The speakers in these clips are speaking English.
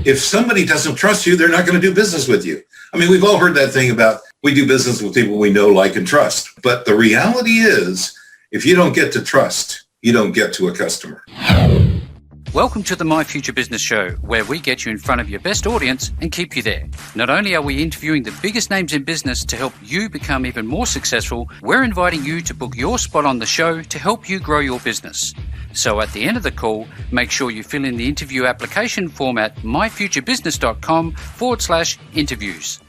If somebody doesn't trust you, they're not going to do business with you. I mean, we've all heard that thing about we do business with people we know, like, and trust. But the reality is, if you don't get to trust, you don't get to a customer. Welcome to the My Future Business Show, where we get you in front of your best audience and keep you there. Not only are we interviewing the biggest names in business to help you become even more successful, we're inviting you to book your spot on the show to help you grow your business. So at the end of the call, make sure you fill in the interview application form at myfuturebusiness.com/interviews.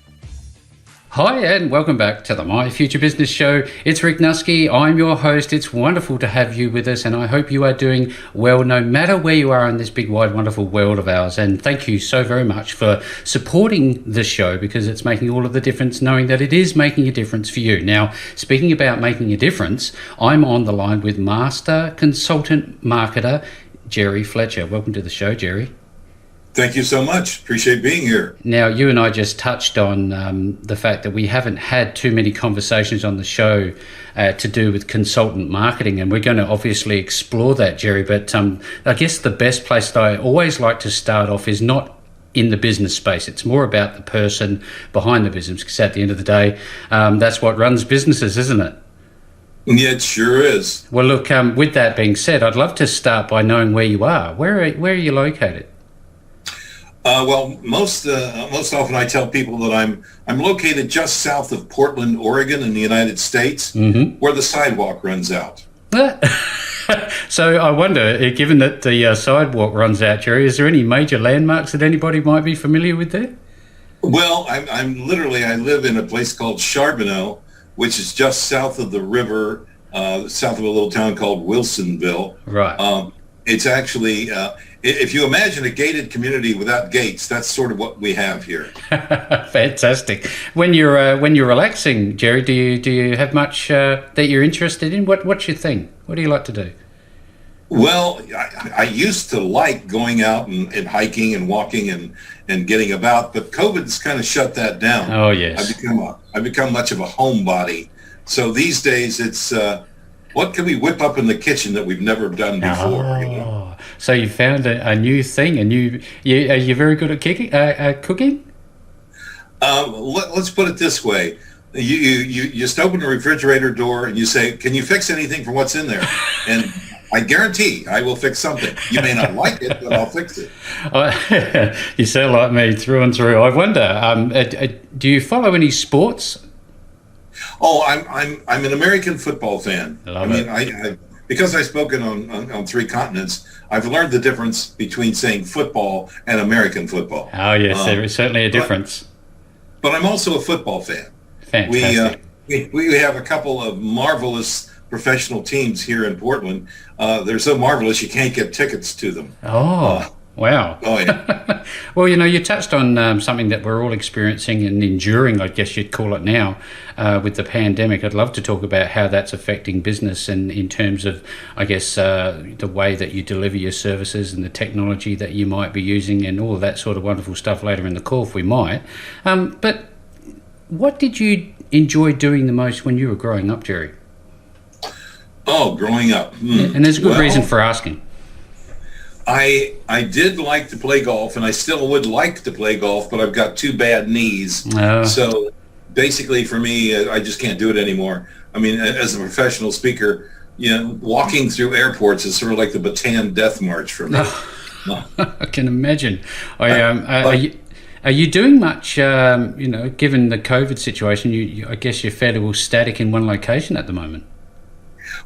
Hi and welcome back to the My Future Business Show. It's Rick Nusky. I'm your host. It's wonderful to have you with us, and I hope you are doing well no matter where you are in this big, wide, wonderful world of ours. And thank you so very much for supporting the show, because it's making all of the difference, knowing that it is making a difference for you. Now, speaking about making a difference, I'm on the line with Master Consultant Marketer Jerry Fletcher. Welcome to the show, Jerry. Thank you so much. Appreciate being here. Now, you and I just touched on the fact that we haven't had too many conversations on the show to do with consultant marketing, and we're going to obviously explore that, Jerry. But I guess the best place that I always like to start off is not in the business space. It's more about the person behind the business, because at the end of the day, that's what runs businesses, isn't it? Yeah, it sure is. Well, look, with that being said, I'd love to start by knowing where you are. Where are you located? Well, most often I tell people that I'm located just south of Portland, Oregon, in the United States, where the sidewalk runs out. So I wonder, given that the sidewalk runs out, Jerry, is there any major landmarks that anybody might be familiar with there? Well, I live in a place called Charbonneau, which is just south of the river, south of a little town called Wilsonville. Right. It's actually, if you imagine a gated community without gates, that's sort of what we have here. Fantastic. When you're relaxing, Jerry, do you have much that you're interested in? What's your thing? What do you like to do? Well, I used to like going out and hiking and walking and getting about, but COVID's kind of shut that down. Oh yes. I've become much of a homebody. So these days it's what can we whip up in the kitchen that we've never done before? Oh, you know? So you found a new thing, are you very good at cooking? Let's put it this way. You just open the refrigerator door and you say, can you fix anything from what's in there? And I guarantee I will fix something. You may not like it, but I'll fix it. You sound like me through and through. I wonder, do you follow any sports? Oh, I'm an American football fan. I because I've spoken on three continents, I've learned the difference between saying football and American football. Oh yes, there is certainly a difference. But I'm also a football fan. Fantastic. We have a couple of marvelous professional teams here in Portland. They're so marvelous you can't get tickets to them. Wow. Oh, yeah. Well, you touched on something that we're all experiencing and enduring, I guess you'd call it now, with the pandemic. I'd love to talk about how that's affecting business and in terms of, I guess, the way that you deliver your services and the technology that you might be using and all of that sort of wonderful stuff later in the call if we might. But what did you enjoy doing the most when you were growing up, Jerry? Oh, growing up. And there's a good reason for asking. I did like to play golf, and I still would like to play golf, but I've got two bad knees. So basically for me, I just can't do it anymore. I mean, as a professional speaker, walking through airports is sort of like the Bataan Death March for me. I can imagine. Are you doing much, given the COVID situation, I guess you're fairly well static in one location at the moment?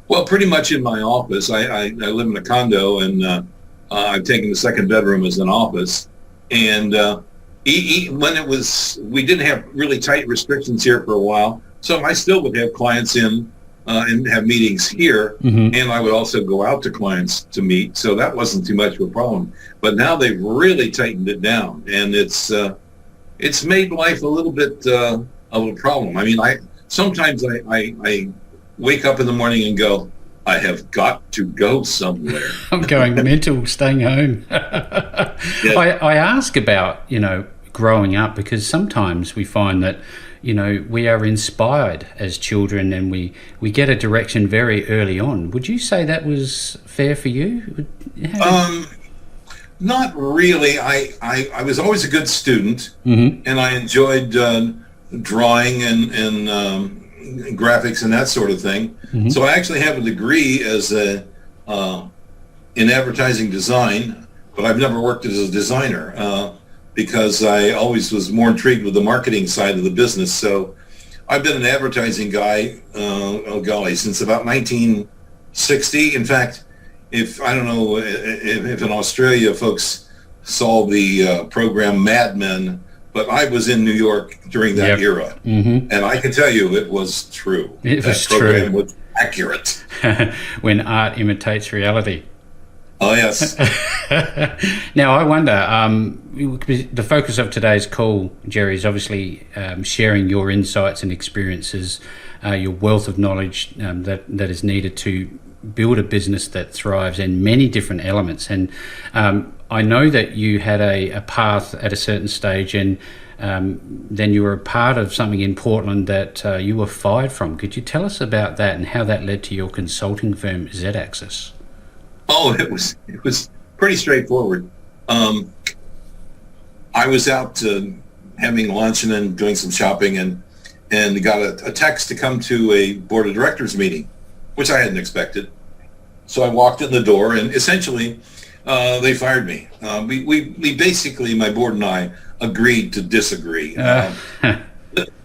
Well, pretty much in my office. I live in a condo, and I've taken the second bedroom as an office. And when we didn't have really tight restrictions here for a while, so I still would have clients in and have meetings here, and I would also go out to clients to meet. So that wasn't too much of a problem. But now they've really tightened it down, and it's made life a little bit of a problem. I mean, sometimes I wake up in the morning and go, I have got to go somewhere. I'm going mental, staying home. Yeah. I ask about, growing up, because sometimes we find that, we are inspired as children and we get a direction very early on. Would you say that was fair for you? Not really. I was always a good student, Mm-hmm. and I enjoyed drawing and graphics and that sort of thing. Mm-hmm. So I actually have a degree as in advertising design, but I've never worked as a designer because I always was more intrigued with the marketing side of the business. So I've been an advertising guy, oh golly, since about 1960. In fact, if I don't know if in Australia folks saw the program Mad Men, but I was in New York during that era, Mm-hmm. and I can tell you it was true. It was that program true. was accurate. When art imitates reality. Oh yes. Now, I wonder, the focus of today's call, Jerry, is obviously sharing your insights and experiences, your wealth of knowledge that is needed to build a business that thrives in many different elements. And I know that you had a path at a certain stage, and then you were a part of something in Portland that you were fired from. Could you tell us about that and how that led to your consulting firm, Z-Axis? Oh, it was pretty straightforward. I was out having lunch and then doing some shopping, and got a text to come to a board of directors meeting, which I hadn't expected. So I walked in the door, and essentially they fired me. We basically, my board and I, agreed to disagree.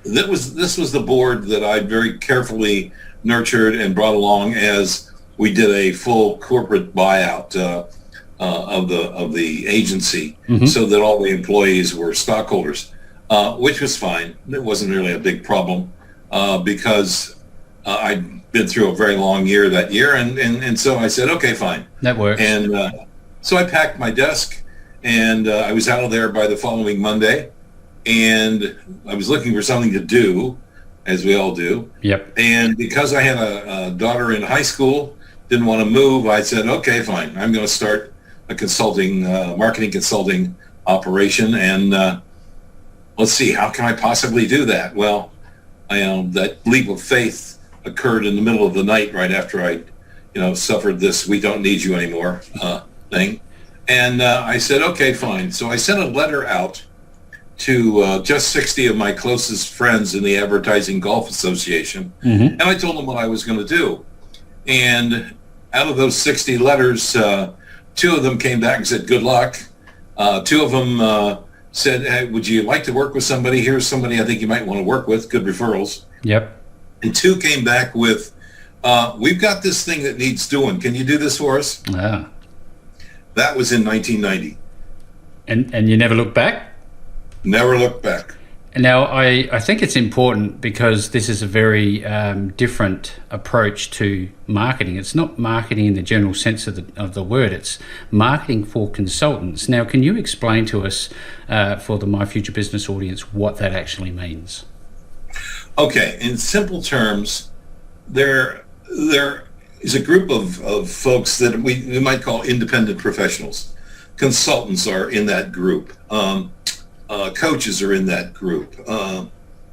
This was the board that I very carefully nurtured and brought along as we did a full corporate buyout of the agency, Mm-hmm. so that all the employees were stockholders, which was fine. It wasn't really a big problem because I'd been through a very long year that year, and so I said, okay, fine. That works. And so I packed my desk, and I was out of there by the following Monday, and I was looking for something to do, as we all do. Yep. And because I had a daughter in high school, didn't want to move, I said, okay, fine. I'm going to start a consulting, marketing consulting operation, and let's see, how can I possibly do that? Well, that leap of faith occurred in the middle of the night right after I, suffered this "we don't need you anymore" thing. And I said, okay, fine. So I sent a letter out to just 60 of my closest friends in the Advertising Golf Association. Mm-hmm. And I told them what I was going to do. And out of those 60 letters, 2 of them came back and said, good luck. 2 of them said, hey, would you like to work with somebody? Here's somebody I think you might want to work with, good referrals. Yep. And 2 came back with, we've got this thing that needs doing. Can you do this for us? Ah. That was in 1990. And you never looked back? Never looked back. Now, I think it's important because this is a very different approach to marketing. It's not marketing in the general sense of the word. It's marketing for consultants. Now, can you explain to us, for the My Future Business audience, what that actually means? Okay, in simple terms, there is a group of folks that we might call independent professionals. Consultants are in that group. Coaches are in that group.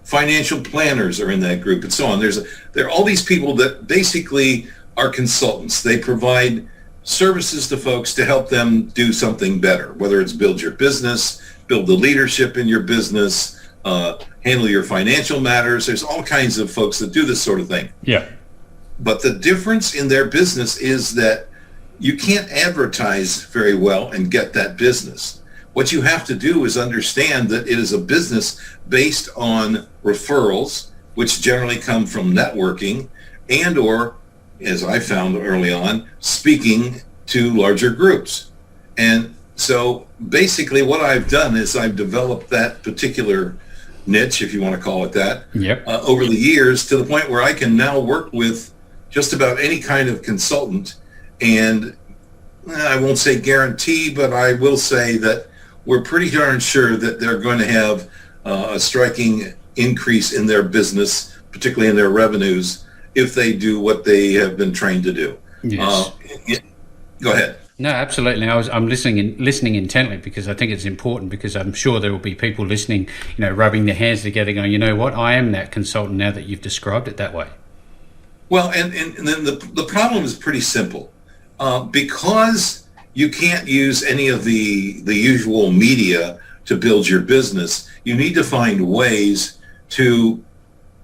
Financial planners are in that group, and so on. There are all these people that basically are consultants. They provide services to folks to help them do something better, whether it's build your business, build the leadership in your business, handle your financial matters. There's all kinds of folks that do this sort of thing. Yeah. But the difference in their business is that you can't advertise very well and get that business. What you have to do is understand that it is a business based on referrals, which generally come from networking and or, as I found early on, speaking to larger groups. And so basically what I've done is I've developed that particular niche, if you want to call it that, Yep. over the years to the point where I can now work with just about any kind of consultant. And I won't say guarantee, but I will say that we're pretty darn sure that they're going to have a striking increase in their business, particularly in their revenues, if they do what they have been trained to do. Yes. Go ahead. No, absolutely. I'm listening intently because I think it's important, because I'm sure there will be people listening, rubbing their hands together going, you know what, I am that consultant now that you've described it that way. Well, and then the problem is pretty simple. Because you can't use any of the usual media to build your business. You need to find ways to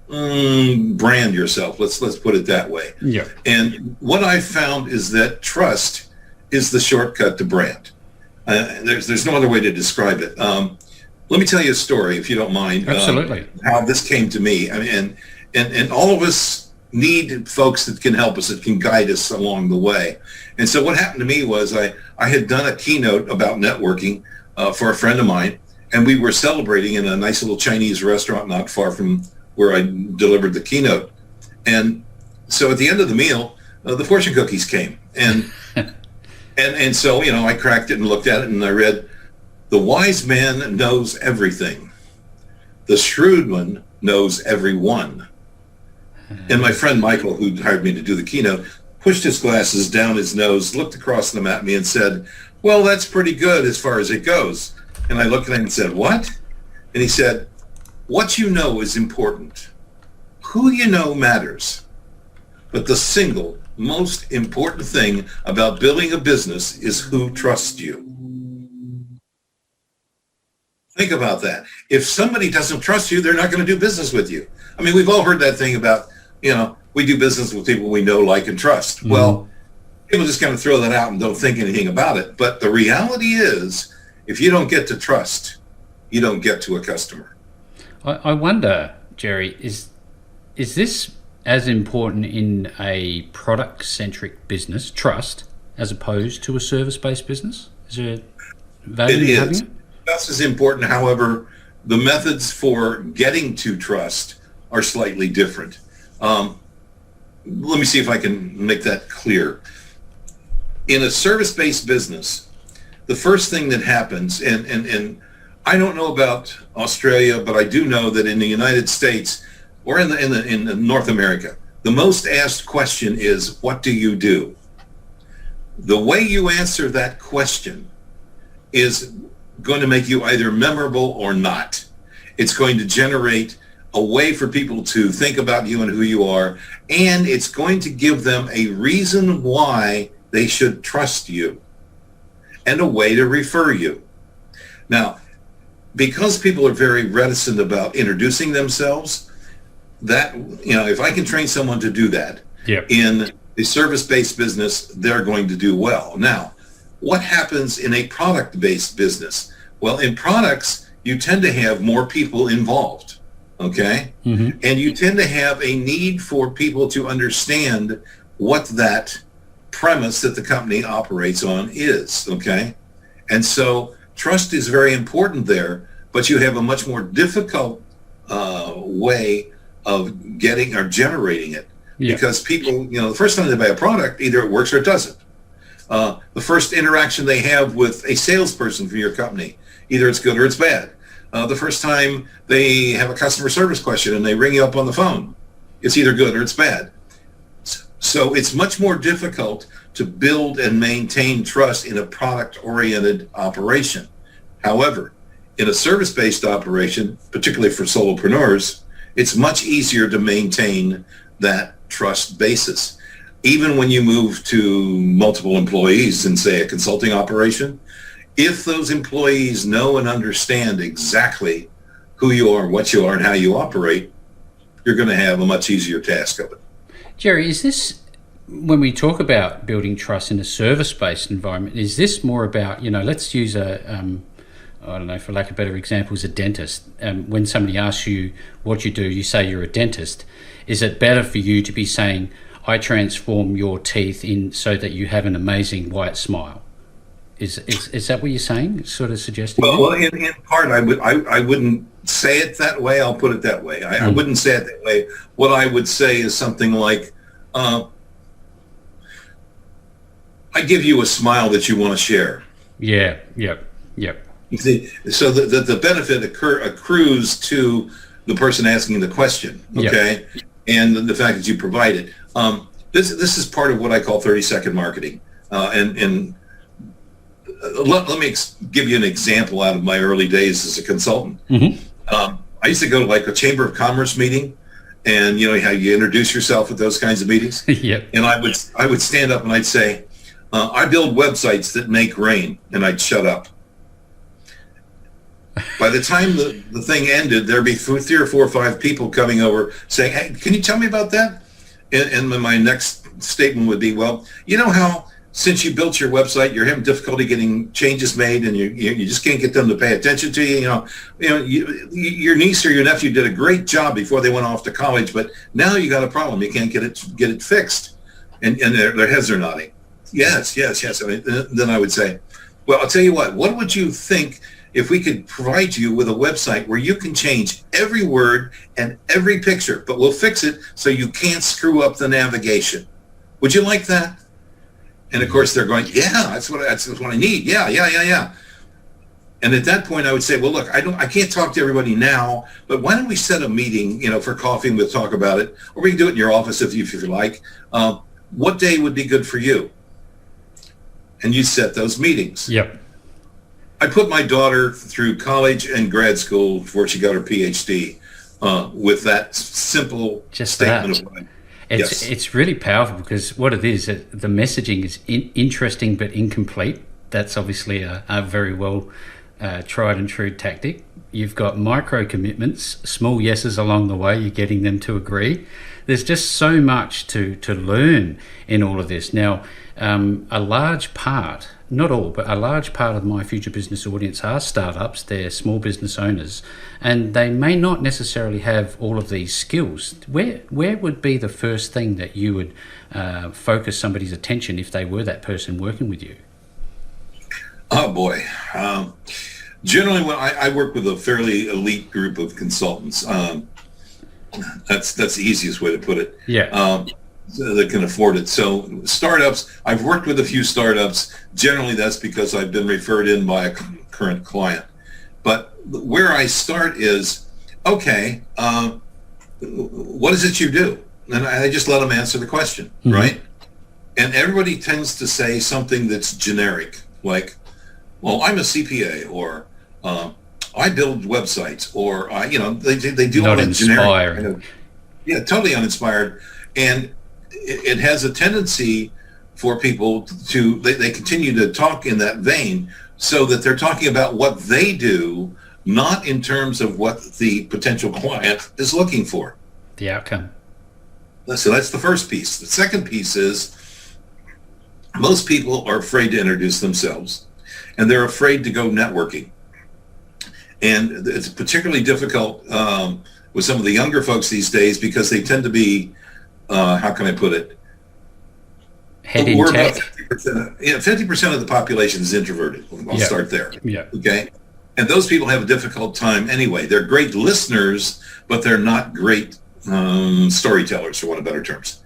brand yourself. Let's put it that way. Yeah. And what I found is that trust is the shortcut to brand. There's no other way to describe it. Let me tell you a story, if you don't mind. Absolutely. How this came to me. I mean, and all of us need folks that can help us, that can guide us along the way. And so what happened to me was I had done a keynote about networking for a friend of mine, and we were celebrating in a nice little Chinese restaurant not far from where I delivered the keynote. And so at the end of the meal, the fortune cookies came. And and so, I cracked it and looked at it, and I read, "The wise man knows everything. The shrewd one knows everyone." And my friend Michael, who hired me to do the keynote, pushed his glasses down his nose, looked across them at me and said, "Well, that's pretty good as far as it goes." And I looked at him and said, "What?" And he said, "What you know is important. Who you know matters. But the single most important thing about building a business is who trusts you." Think about that. If somebody doesn't trust you, they're not going to do business with you. I mean, we've all heard that thing about, we do business with people we know, like, and trust. Mm-hmm. Well, people just kind of throw that out and don't think anything about it. But the reality is, if you don't get to trust, you don't get to a customer. I wonder, Jerry, is this as important in a product-centric business, trust, as opposed to a service-based business? Is there value in having it? Trust is important. However, the methods for getting to trust are slightly different. Let me see if I can make that clear. In a service-based business, the first thing that happens, and I don't know about Australia, but I do know that in the United States or in North America, the most asked question is, "What do you do?" The way you answer that question is going to make you either memorable or not. It's going to generate a way for people to think about you and who you are, and it's going to give them a reason why they should trust you and a way to refer you. Now, because people are very reticent about introducing themselves, that, if I can train someone to do that, yep, in a service-based business, they're going to do well. Now, what happens in a product-based business? Well, in products, you tend to have more people involved, okay? Mm-hmm. And you tend to have a need for people to understand what that premise that the company operates on is, okay? And so trust is very important there, but you have a much more difficult way of getting or generating it, yeah, because people, the first time they buy a product, either it works or it doesn't. The first interaction they have with a salesperson for your company, either it's good or it's bad. The first time they have a customer service question and they ring you up on the phone, it's either good or it's bad. So it's much more difficult to build and maintain trust in a product-oriented operation. However, in a service-based operation, particularly for solopreneurs, it's much easier to maintain that trust basis. Even when you move to multiple employees in, say, a consulting operation, if those employees know and understand exactly who you are, what you are, and how you operate, you're going to have a much easier task of it. Jerry, is this, when we talk about building trust in a service-based environment, is this more about, let's use I don't know, for lack of better examples, a dentist. When somebody asks you what you do, you say you're a dentist. Is it better for you to be saying, "I transform your teeth in so that you have an amazing white smile"? Is that what you're saying? Sort of suggesting? Well, in part, I wouldn't say it that way. I'll put it that way. I wouldn't say it that way. What I would say is something like, "I give you a smile that you want to share." Yeah. Yep. You see, so the benefit accrues to the person asking the question, okay, yep, and the fact that you provide it. This is part of what I call 30-second marketing, and let me give you an example out of my early days as a consultant. Mm-hmm. I used to go to like a Chamber of Commerce meeting, and how you introduce yourself at those kinds of meetings. Yep. And I would stand up and I'd say, I build websites that make rain, and I'd shut up. By the time the thing ended, there'd be 3 or 4 or 5 people coming over saying, hey, can you tell me about that? And my next statement would be, well, you know how since you built your website, you're having difficulty getting changes made, and you just can't get them to pay attention to you. Your niece or your nephew did a great job before they went off to college, but now you got a problem. You can't get it fixed. And their heads are nodding. Yes. I mean, then I would say, well, I'll tell you what would you think if we could provide you with a website where you can change every word and every picture, but we'll fix it so you can't screw up the navigation? Would you like that? And of course they're going, yeah, that's what I need. Yeah. And at that point I would say, well, look, I can't talk to everybody now, but why don't we set a meeting, for coffee, and we'll talk about it, or we can do it in your office if you like. What day would be good for you? And you set those meetings. Yep. I put my daughter through college and grad school before she got her PhD with that simple statement of mine. It's really powerful, because what it is, the messaging is interesting but incomplete. That's obviously a very well tried and true tactic. You've got micro commitments, small yeses along the way. You're getting them to agree. There's just so much to learn in all of this. Now, a large part, not all, but a large part of my future business audience are startups. They're small business owners, and they may not necessarily have all of these skills. Where would be the first thing that you would focus somebody's attention if they were that person working with you? Oh boy. Generally, when I work with a fairly elite group of consultants, that's the easiest way to put it. Yeah. That can afford it. So startups, I've worked with a few startups. Generally, that's because I've been referred in by a current client. But where I start is, okay, what is it you do? And I just let them answer the question, mm-hmm. right? And everybody tends to say something that's generic, like, well, I'm a CPA, or I build websites, or they do all that generic. Yeah, totally uninspired. And it has a tendency for people to, they continue to talk in that vein, so that they're talking about what they do, not in terms of what the potential client is looking for. The outcome. So that's the first piece. The second piece is, most people are afraid to introduce themselves, and they're afraid to go networking. And it's particularly difficult with some of the younger folks these days, because they tend to be, how can I put it? We're about 50% of the population is introverted. I'll start there. Yeah. Okay. And those people have a difficult time anyway. They're great listeners, but they're not great storytellers, for want of better terms.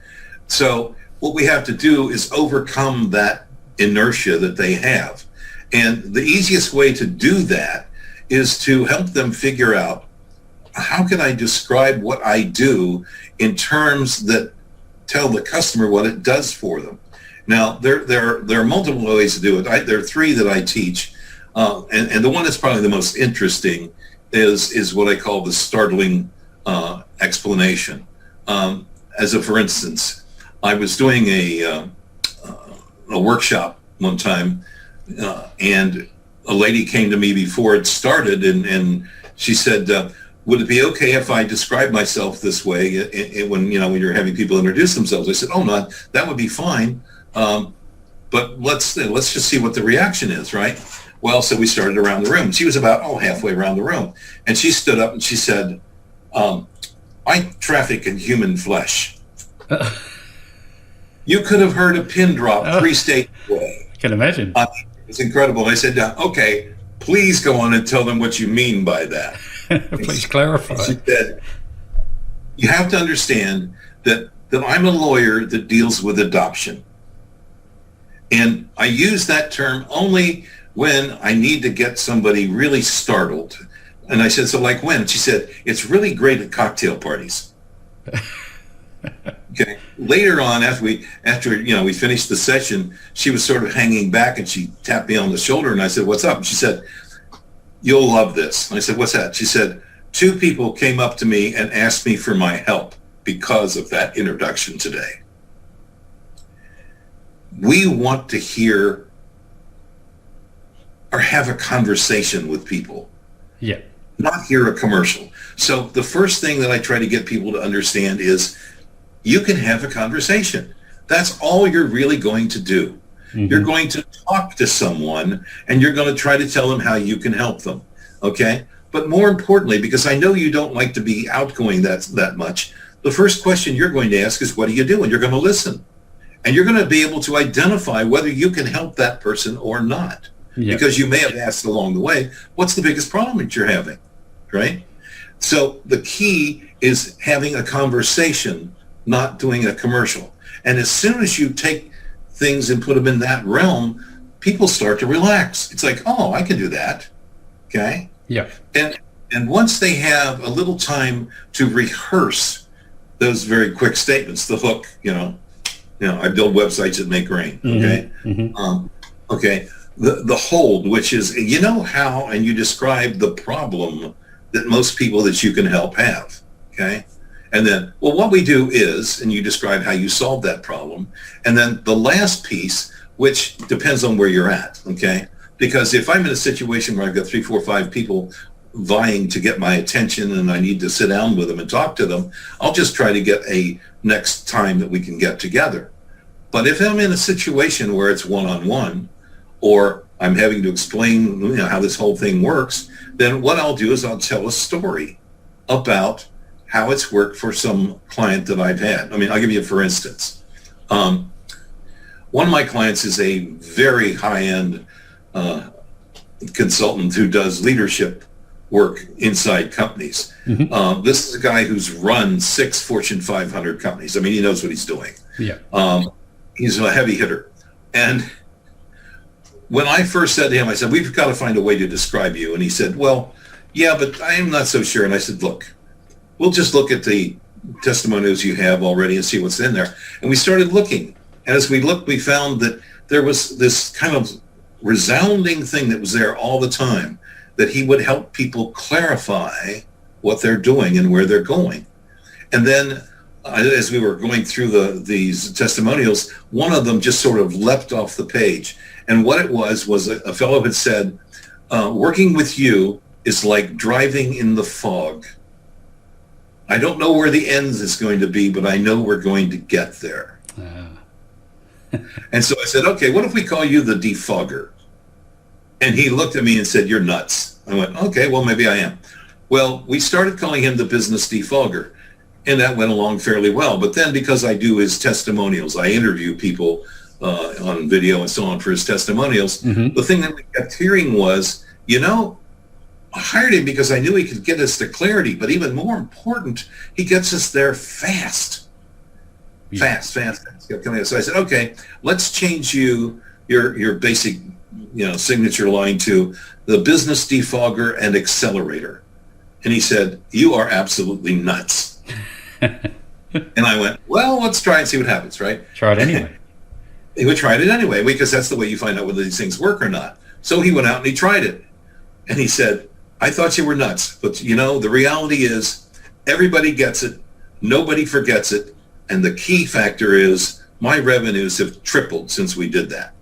So what we have to do is overcome that inertia that they have. And the easiest way to do that is to help them figure out, how can I describe what I do in terms that tell the customer what it does for them? Now, there are multiple ways to do it. There are 3 that I teach, and the one that's probably the most interesting is what I call the startling explanation. For instance, I was doing a workshop one time, and a lady came to me before it started, and she said, would it be okay if I describe myself this way when you're having people introduce themselves? I said, oh, no, that would be fine. But let's just see what the reaction is, right? Well, so we started around the room. She was about, halfway around the room. And she stood up and she said, I traffic in human flesh. You could have heard a pin drop 3 states away. I can imagine. It's incredible. I said, okay, please go on and tell them what you mean by that. Please clarify. She said, you have to understand that I'm a lawyer that deals with adoption. And I use that term only when I need to get somebody really startled. And I said, so like when? And she said, it's really great at cocktail parties. Okay. Later on, after we finished the session, she was sort of hanging back, and she tapped me on the shoulder, and I said, what's up? And she said, you'll love this. And I said, what's that? She said, 2 people came up to me and asked me for my help because of that introduction today. we want to hear or have a conversation with people. Yeah. Not hear a commercial. So the first thing that I try to get people to understand is you can have a conversation. That's all you're really going to do. Mm-hmm. You're going to talk to someone and you're going to try to tell them how you can help them. Okay? But more importantly, because I know you don't like to be outgoing that much, the first question you're going to ask is, what do you do? And you're going to listen. And you're going to be able to identify whether you can help that person or not. Yeah. Because you may have asked along the way, what's the biggest problem that you're having, right? So the key is having a conversation, not doing a commercial. And as soon as you take things and put them in that realm, people start to relax. It's like, oh, I can do that, okay? Yeah. And once they have a little time to rehearse those very quick statements, the hook, I build websites that make rain, okay? Mm-hmm. Okay. The hold, which is, how, and you describe the problem that most people that you can help have, okay? And then, well, what we do is, and you describe how you solve that problem. And then the last piece, which depends on where you're at, okay? Because if I'm in a situation where I've got 3, 4, 5 people vying to get my attention and I need to sit down with them and talk to them, I'll just try to get a next time that we can get together. But if I'm in a situation where it's one-on-one, or I'm having to explain how this whole thing works, then what I'll do is I'll tell a story about how it's worked for some client that I've had. I mean, I'll give you for instance. One of my clients is a very high-end consultant who does leadership work inside companies. Mm-hmm. This is a guy who's run 6 Fortune 500 companies. I mean, he knows what he's doing. Yeah. He's a heavy hitter. And when I first said to him, I said, we've got to find a way to describe you. And he said, well, yeah, but I am not so sure. And I said, look, we'll just look at the testimonials you have already and see what's in there. And we started looking. And as we looked, we found that there was this kind of resounding thing that was there all the time, that he would help people clarify what they're doing and where they're going. And then as we were going through these testimonials, one of them just sort of leapt off the page. And what it was a fellow had said, working with you is like driving in the fog. I don't know where the end is going to be, but I know we're going to get there. And so I said, okay, what if we call you the defogger? And he looked at me and said, you're nuts. I went, okay, well, maybe I am. Well, we started calling him the business defogger. And that went along fairly well. But then because I do his testimonials, I interview people on video and so on for his testimonials. Mm-hmm. The thing that we kept hearing was, I hired him because I knew he could get us to clarity. But even more important, he gets us there fast. Yeah. Fast. So I said, okay, let's change your basic signature line to the business defogger and accelerator. And he said, you are absolutely nuts. And I went, well, let's try and see what happens, right? Try it anyway. He would try it anyway, because that's the way you find out whether these things work or not. So he went out and he tried it. And he said, I thought you were nuts. But, the reality is everybody gets it. Nobody forgets it. And the key factor is my revenues have tripled since we did that.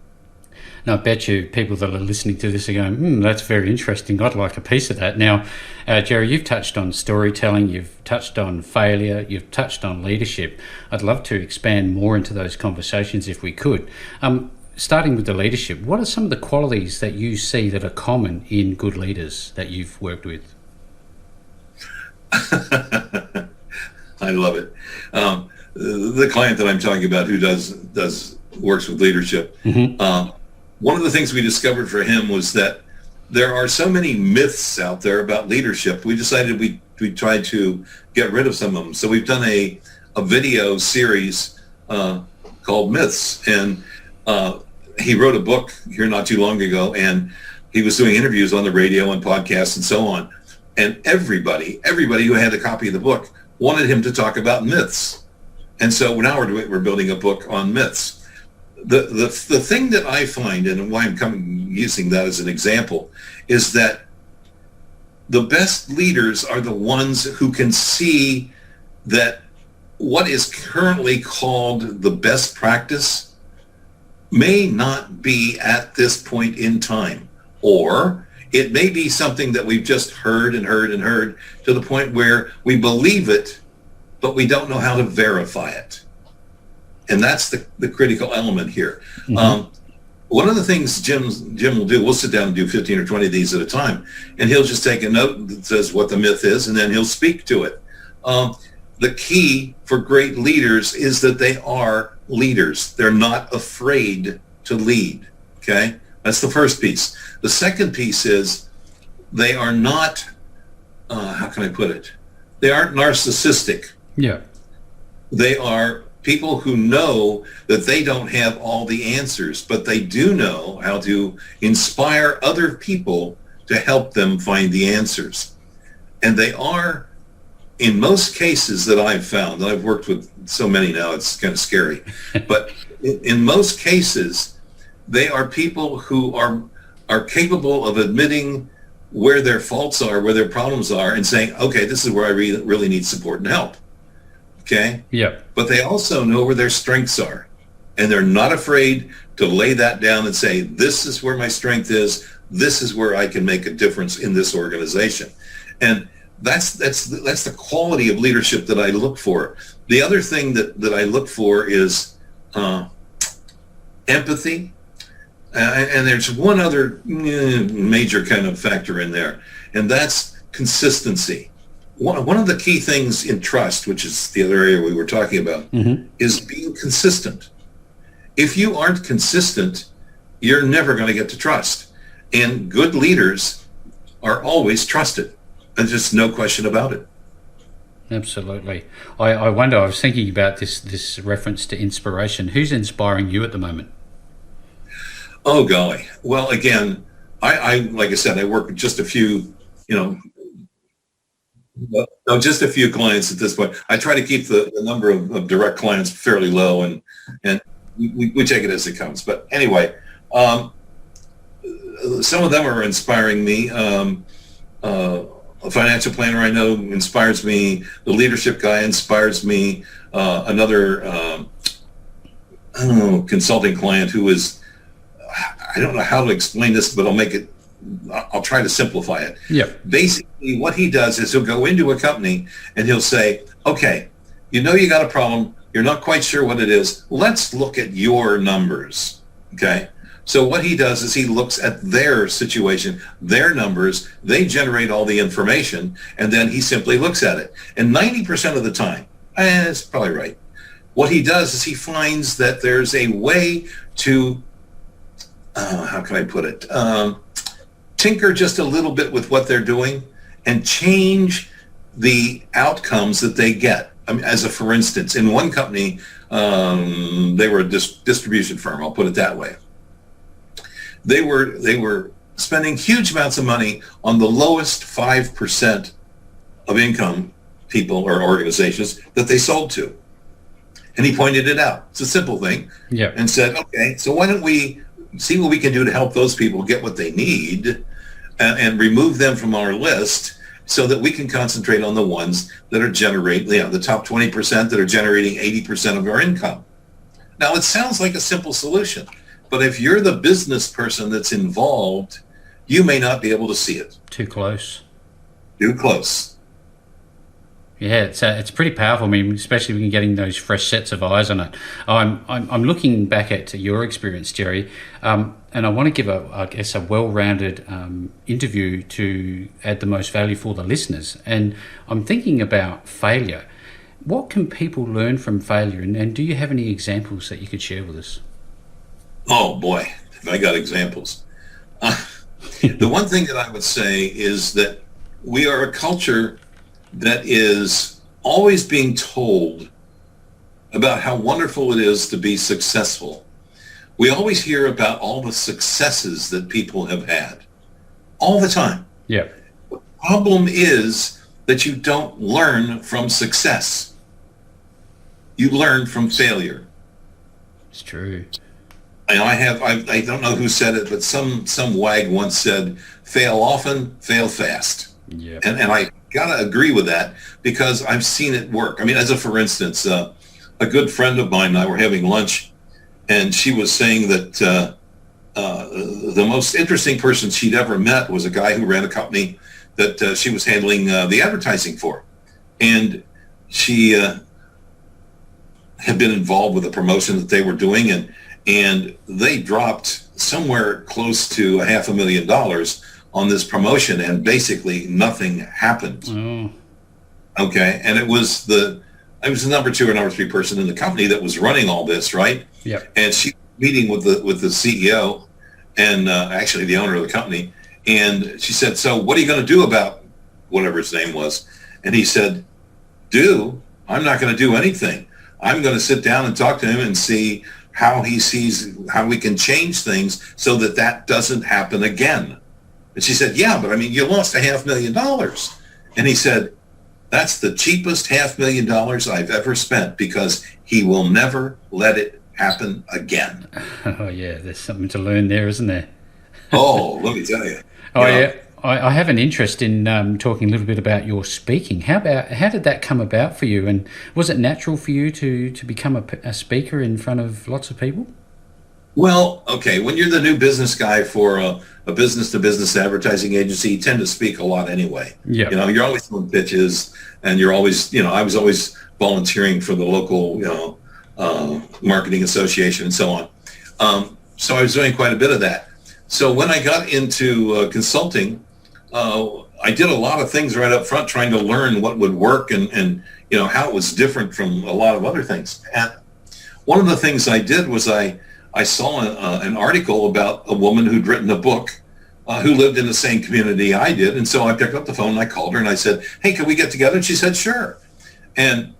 Now, I bet you people that are listening to this are going, that's very interesting. I'd like a piece of that. Now, Jerry, you've touched on storytelling, you've touched on failure, you've touched on leadership. I'd love to expand more into those conversations if we could. Starting with the leadership, what are some of the qualities that you see that are common in good leaders that you've worked with? I love it. The client that I'm talking about who works with leadership, mm-hmm. One of the things we discovered for him was that there are so many myths out there about leadership. We decided we tried to get rid of some of them. So we've done a video series called Myths. And he wrote a book here not too long ago, and he was doing interviews on the radio and podcasts and so on. And everybody who had a copy of the book wanted him to talk about myths. And so now we're building a book on myths. The thing that I find, and why I'm using that as an example, is that the best leaders are the ones who can see that what is currently called the best practice may not be at this point in time, or it may be something that we've just heard and heard and heard to the point where we believe it, but we don't know how to verify it. And that's the critical element here. Mm-hmm. One of the things Jim will do, we'll sit down and do 15 or 20 of these at a time, and he'll just take a note that says what the myth is, and then he'll speak to it. The key for great leaders is that they are leaders. They're not afraid to lead, okay? That's the first piece. The second piece is they are not, how can I put it? They aren't narcissistic. Yeah. They are people who know that they don't have all the answers, but they do know how to inspire other people to help them find the answers. And they are, in most cases that I've found, and I've worked with so many now, it's kind of scary, but in most cases, they are people who are capable of admitting where their faults are, where their problems are, and saying, okay, this is where I really need support and help. Okay? Yeah. But they also know where their strengths are. And they're not afraid to lay that down and say, this is where my strength is. This is where I can make a difference in this organization. And that's the quality of leadership that I look for. The other thing that I look for is empathy. And there's one other major kind of factor in there, and that's consistency. One of the key things in trust, which is the other area we were talking about, mm-hmm. is being consistent. If you aren't consistent, you're never going to get to trust. And good leaders are always trusted. There's just no question about it. Absolutely. I wonder, I was thinking about this reference to inspiration. Who's inspiring you at the moment? Oh, golly. Well, again, I like I said, I work with just a few, just a few clients at this point. I try to keep the number of direct clients fairly low, and we take it as it comes. But anyway, some of them are inspiring me. A financial planner I know inspires me. The leadership guy inspires me. Another consulting client who is, I don't know how to explain this, but I'll try to simplify it. Yeah. Basically, what he does is he'll go into a company and he'll say, okay, you got a problem. You're not quite sure what it is. Let's look at your numbers. Okay. So what he does is he looks at their situation, their numbers, they generate all the information, and then he simply looks at it. And 90% of the time, it's probably right, what he does is he finds that there's a way to, how can I put it, tinker just a little bit with what they're doing and change the outcomes that they get. I mean, for instance, in one company, they were a distribution firm, I'll put it that way. They were spending huge amounts of money on the lowest 5% of income people or organizations that they sold to. And he pointed it out. It's a simple thing. Yeah. And said, okay, so why don't we see what we can do to help those people get what they need and remove them from our list so that we can concentrate on the ones that are generating, the top 20% that are generating 80% of our income. Now, it sounds like a simple solution. But if you're the business person that's involved, you may not be able to see it. Too close. Too close. Yeah, it's pretty powerful. I mean, especially when you're getting those fresh sets of eyes on it. I'm looking back at your experience, Jerry, and I want to give a well-rounded interview to add the most value for the listeners. And I'm thinking about failure. What can people learn from failure? And do you have any examples that you could share with us? Oh boy, have I got examples. The one thing that I would say is that we are a culture that is always being told about how wonderful it is to be successful. We always hear about all the successes that people have had all the time. Yeah. The problem is that you don't learn from success. You learn from failure. It's true. I don't know who said it, but some wag once said, fail often, fail fast. Yeah. And I got to agree with that because I've seen it work. I mean, for instance, a good friend of mine and I were having lunch, and she was saying that the most interesting person she'd ever met was a guy who ran a company that she was handling the advertising for. And she had been involved with a promotion that they were doing, and they dropped somewhere close to $500,000 on this promotion, and basically nothing happened. Oh. Okay, and it was the number 2 or number 3 person in the company that was running all this, right? Yeah. And she was meeting with the CEO and actually the owner of the company, and she said, "So what are you going to do about whatever his name was?" And he said, "I'm not going to do anything. I'm going to sit down and talk to him and see how he sees how we can change things so that doesn't happen again." And she said, "Yeah, but I mean, you lost $500,000. And he said, "That's the cheapest $500,000 I've ever spent, because he will never let it happen again." Oh, yeah, there's something to learn there, isn't there? Oh, let me tell you. Yeah. I have an interest in talking a little bit about your speaking. How did that come about for you? And was it natural for you to become a speaker in front of lots of people? Well, okay, when you're the new business guy for a business-to-business advertising agency, you tend to speak a lot anyway. Yeah. You're always doing pitches, and you're always, I was always volunteering for the local, marketing association and so on. So I was doing quite a bit of that. So when I got into consulting, I did a lot of things right up front, trying to learn what would work and how it was different from a lot of other things. And one of the things I did was I saw an article about a woman who'd written a book who lived in the same community I did. And so I picked up the phone and I called her and I said, "Hey, can we get together?" And she said, "Sure." And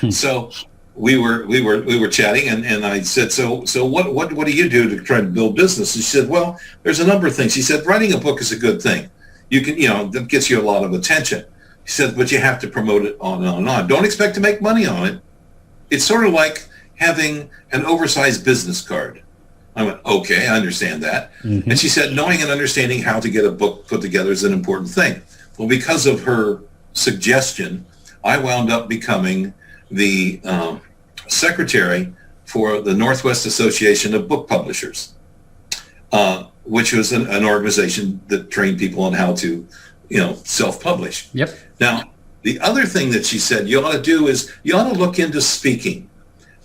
so we were chatting, and I said, so what do you do to try to build business? And she said, "Well, there's a number of things." She said, "Writing a book is a good thing. You can, that gets you a lot of attention." She said, "But you have to promote it on and on and on. Don't expect to make money on it. It's sort of like having an oversized business card." I went, "Okay, I understand that." Mm-hmm. And she said, "Knowing and understanding how to get a book put together is an important thing." Well, because of her suggestion, I wound up becoming the secretary for the Northwest Association of Book Publishers, which was an organization that trained people on how to, self-publish. Yep. Now, the other thing that she said you ought to do is you ought to look into speaking.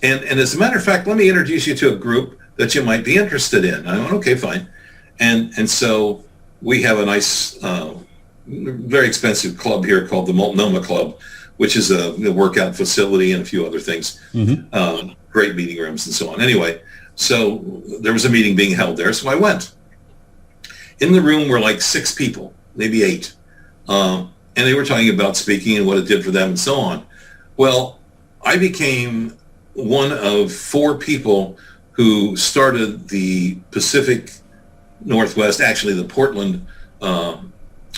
And as a matter of fact, let me introduce you to a group that you might be interested in. I went, "Okay, fine." And so we have a nice, very expensive club here called the Multnomah Club, which is a workout facility and a few other things, mm-hmm. Great meeting rooms and so on. Anyway, so there was a meeting being held there, so I went. In the room were like 6 people, maybe 8, and they were talking about speaking and what it did for them and so on. Well, I became one of 4 people who started the Pacific Northwest, actually the Portland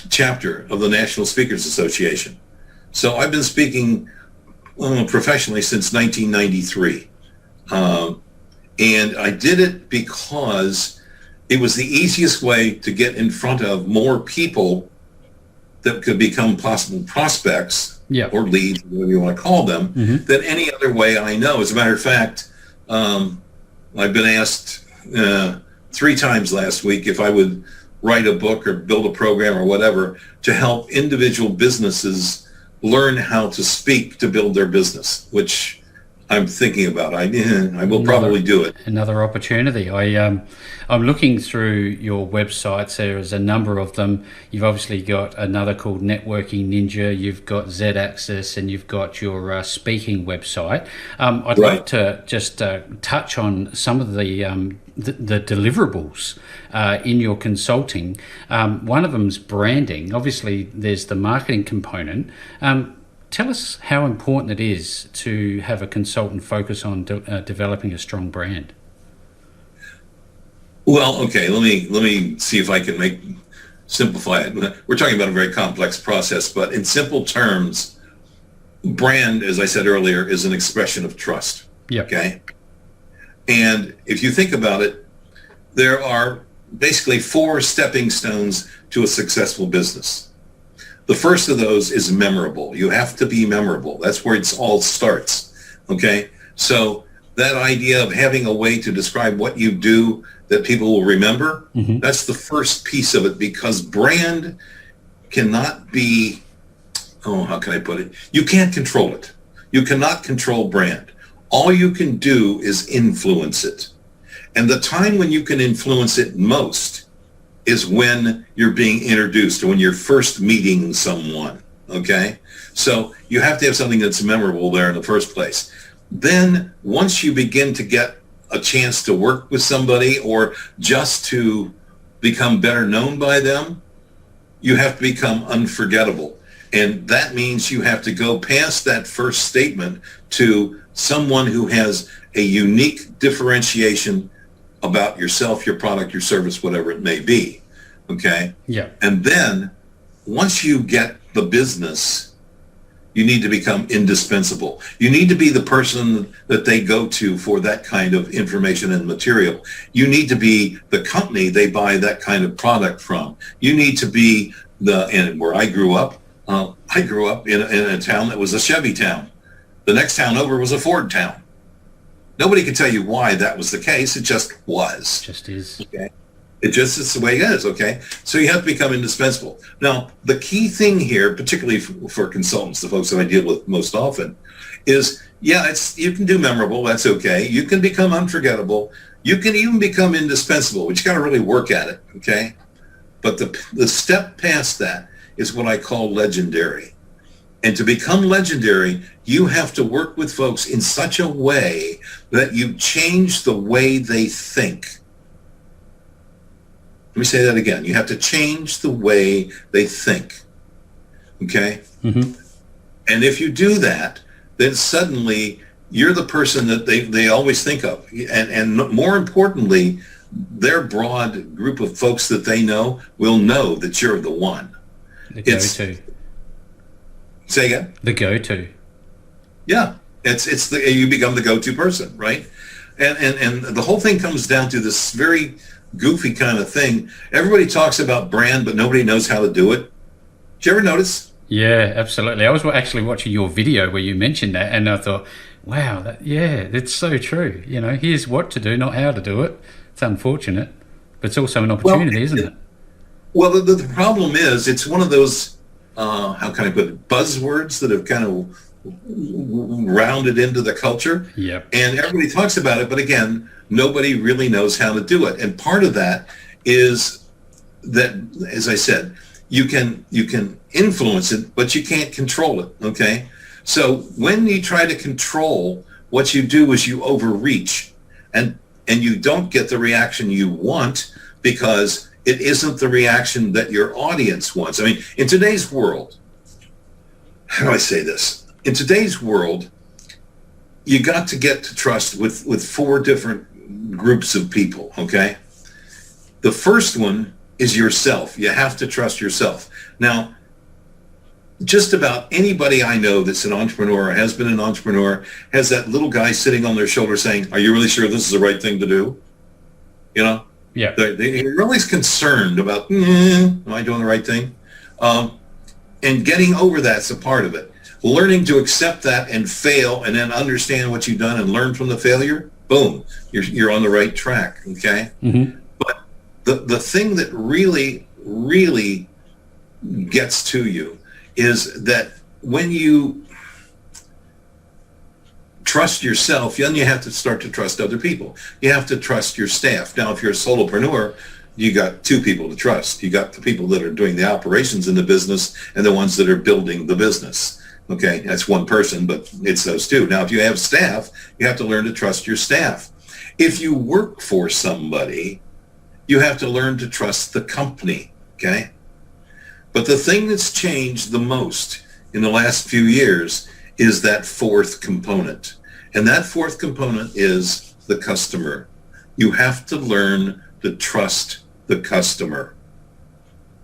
chapter of the National Speakers Association. So I've been speaking professionally since 1993. And I did it because it was the easiest way to get in front of more people that could become possible prospects, yeah, or leads, whatever you want to call them, mm-hmm. than any other way I know. As a matter of fact, I've been asked 3 times last week if I would write a book or build a program or whatever to help individual businesses learn how to speak to build their business, which I'm thinking about. I will probably do it. Another opportunity. I'm looking through your websites. There is a number of them. You've obviously got another called Networking Ninja. You've got Z-Access, and you've got your speaking website. I'd like to just touch on some of the deliverables in your consulting. One of them is branding. Obviously, there's the marketing component. Tell us how important it is to have a consultant focus on developing a strong brand. Well, okay, let me see if I can simplify it. We're talking about a very complex process, but in simple terms, brand, as I said earlier, is an expression of trust. Yep. Okay. And if you think about it, there are basically 4 stepping stones to a successful business. The first of those is memorable. You have to be memorable. That's where it all starts. Okay. So that idea of having a way to describe what you do that people will remember, that's the first piece of it, because brand cannot be, how can I put it? You can't control it. You cannot control brand. All you can do is influence it. And the time when you can influence it most is when you're being introduced or when you're first meeting someone, okay? So you have to have something that's memorable there in the first place. Then once you begin to get a chance to work with somebody or just to become better known by them, you have to become unforgettable. And that means you have to go past that first statement to someone who has a unique differentiation about yourself, your product, your service, whatever it may be. Okay? Yeah. And then once you get the business, you need to become indispensable. You need to be the person that they go to for that kind of information and material. You need to be the company they buy that kind of product from. You need to be and where I grew up in a town that was a Chevy town. The next town over was a Ford town. Nobody could tell you why that was the case. It just was. Just is. Okay. It just is the way it is, okay? So you have to become indispensable. Now, the key thing here, particularly for consultants, the folks that I deal with most often, is, you can do memorable, that's okay. You can become unforgettable. You can even become indispensable, but you got to really work at it, okay? But the step past that is what I call legendary. And to become legendary, you have to work with folks in such a way that you change the way they think. Let me say that again. You have to change the way they think. Okay? Mm-hmm. And if you do that, then suddenly you're the person that they always think of. And more importantly, their broad group of folks that they know will know that you're the one. The go-to. Say again? The go-to. Yeah. You become the go-to person, right? And the whole thing comes down to this very goofy kind of thing. Everybody talks about brand, but nobody knows how to do it. Did you ever notice? Yeah, absolutely. I was actually watching your video where you mentioned that, and I thought, wow, it's so true. Here's what to do, not how to do it. It's unfortunate, but it's also an opportunity, isn't it? Well, the problem is it's one of those, how can I put it, buzzwords that have kind of rounded into the culture. Yep. And everybody talks about it, but again, nobody really knows how to do it. And part of that is that, as I said, you can influence it, but you can't control it, okay? So when you try to control, what you do is you overreach, and you don't get the reaction you want because it isn't the reaction that your audience wants. I mean, in today's world, how do I say this? In today's world, you got to get to trust with four different groups of people, okay? The first one is yourself. You have to trust yourself. Now, just about anybody I know that's an entrepreneur or has been an entrepreneur has that little guy sitting on their shoulder saying, are you really sure this is the right thing to do? Yeah. They're really concerned about, am I doing the right thing? And getting over that's a part of it. Learning to accept that and fail and then understand what you've done and learn from the failure, boom, you're on the right track, okay? Mm-hmm. But the thing that really, really gets to you is that when you trust yourself, then you have to start to trust other people. You have to trust your staff. Now, if you're a solopreneur, you got two people to trust. You got the people that are doing the operations in the business and the ones that are building the business. Okay, that's one person, but it's those two. Now, if you have staff, you have to learn to trust your staff. If you work for somebody, you have to learn to trust the company, okay? But the thing that's changed the most in the last few years is that fourth component. And that fourth component is the customer. You have to learn to trust the customer.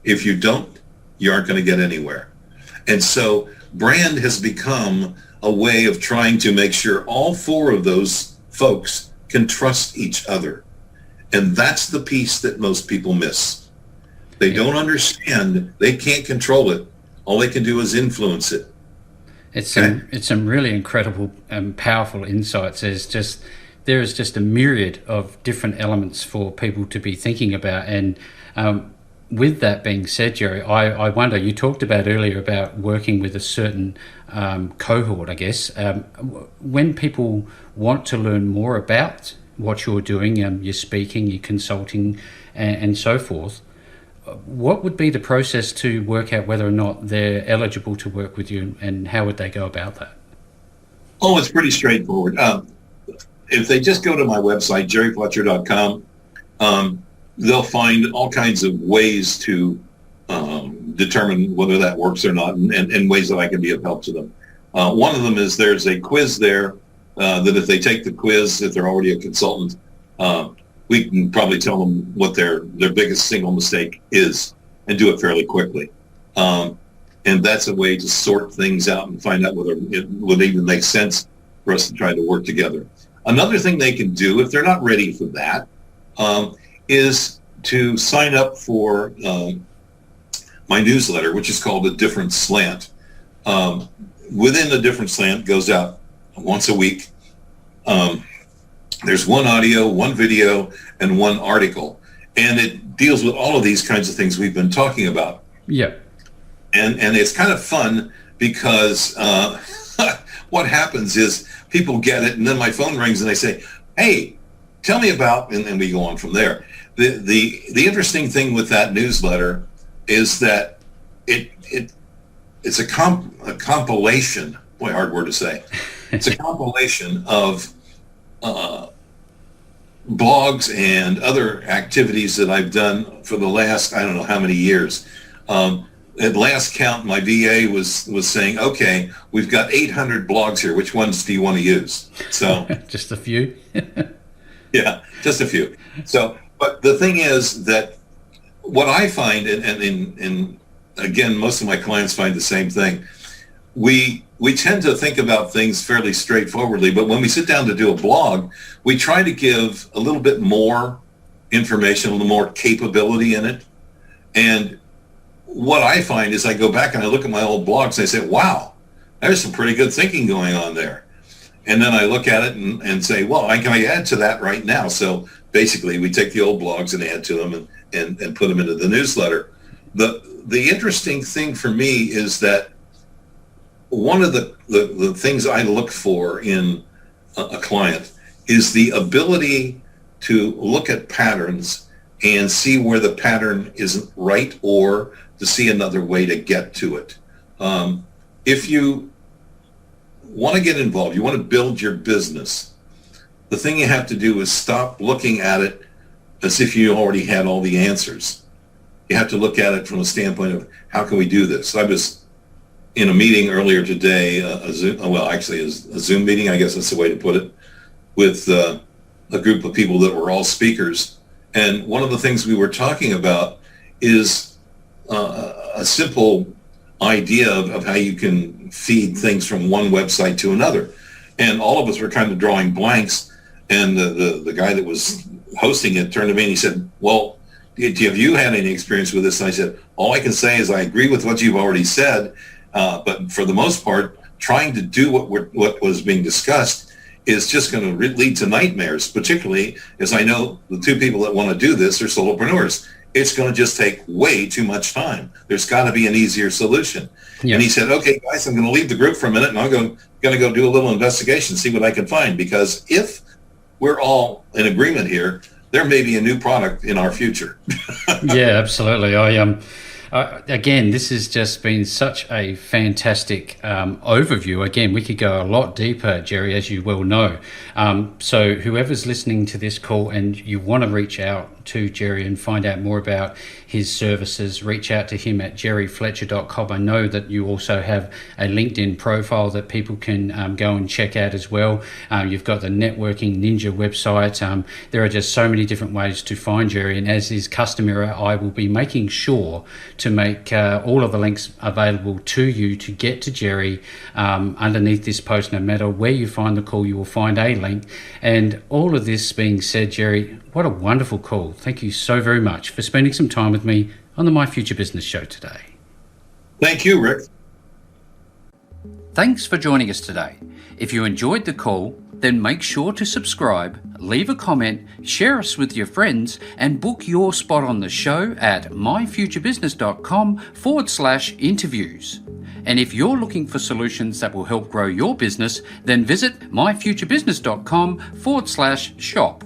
If you don't, you aren't going to get anywhere. And so brand has become a way of trying to make sure all four of those folks can trust each other. And that's the piece that most people miss. They don't understand. They can't control it. All they can do is influence it. It's some really incredible and powerful insights. There is just a myriad of different elements for people to be thinking about. And with that being said, Jerry, I wonder, you talked about earlier about working with a certain cohort, I guess. When people want to learn more about what you're doing, your speaking, your consulting, and so forth, what would be the process to work out whether or not they're eligible to work with you, and how would they go about that? Oh, it's pretty straightforward. If they just go to my website, jerryfletcher.com, they'll find all kinds of ways to determine whether that works or not, and ways that I can be of help to them. One of them is there's a quiz there that if they take the quiz, if they're already a consultant, we can probably tell them what their biggest single mistake is and do it fairly quickly. And that's a way to sort things out and find out whether it would even make sense for us to try to work together. Another thing they can do, if they're not ready for that, is to sign up for my newsletter, which is called A Different Slant. Within The Different Slant, goes out once a week. There's one audio, one video, and one article. And it deals with all of these kinds of things we've been talking about. Yeah. And it's kind of fun because what happens is people get it, and then my phone rings and they say, hey, tell me about, and then we go on from there. The interesting thing with that newsletter is that it's a compilation. Boy, hard word to say. It's a compilation of blogs and other activities that I've done for the last, I don't know how many years. At last count, my VA was saying, okay, we've got 800 blogs here. Which ones do you want to use? So just a few. Yeah, just a few. So, but the thing is that what I find, and again, most of my clients find the same thing. We tend to think about things fairly straightforwardly, but when we sit down to do a blog, we try to give a little bit more information, a little more capability in it. And what I find is I go back and I look at my old blogs and I say, wow, there's some pretty good thinking going on there. And then I look at it and say, well, can I add to that right now? So basically we take the old blogs and add to them and put them into the newsletter. The interesting thing for me is that one of the things I look for in a client is the ability to look at patterns and see where the pattern isn't right, or to see another way to get to it. If you want to get involved, you want to build your business, the thing you have to do is stop looking at it as if you already had all the answers. You have to look at it from a standpoint of, how can we do this? I was in a meeting earlier today, a Zoom meeting, I guess that's the way to put it, with a group of people that were all speakers. And one of the things we were talking about is a simple idea of how you can feed things from one website to another. And all of us were kind of drawing blanks. And the guy that was hosting it turned to me and he said, well, have you had any experience with this? And I said, all I can say is I agree with what you've already said. But for the most part, trying to do what was being discussed is just going to lead to nightmares, particularly as I know the two people that want to do this are solopreneurs. It's going to just take way too much time. There's got to be an easier solution. Yeah. And he said, okay, guys, I'm going to leave the group for a minute and I'm going to go do a little investigation, see what I can find. Because if we're all in agreement here, there may be a new product in our future. Yeah, absolutely. Again, this has just been such a fantastic overview. Again, we could go a lot deeper, Jerry, as you well know. So whoever's listening to this call and you want to reach out to Jerry and find out more about his services, reach out to him at jerryfletcher.com. I know that you also have a LinkedIn profile that people can go and check out as well. You've got the Networking Ninja website. There are just so many different ways to find Jerry, and as is customary, I will be making sure to make all of the links available to you to get to Jerry underneath this post. No matter where you find the call, you will find a link. And all of this being said, Jerry, what a wonderful call. Thank you so very much for spending some time with me on the My Future Business Show today. Thank you, Rick. Thanks for joining us today. If you enjoyed the call, then make sure to subscribe, leave a comment, share us with your friends, and book your spot on the show at myfuturebusiness.com/interviews. And if you're looking for solutions that will help grow your business, then visit myfuturebusiness.com/shop.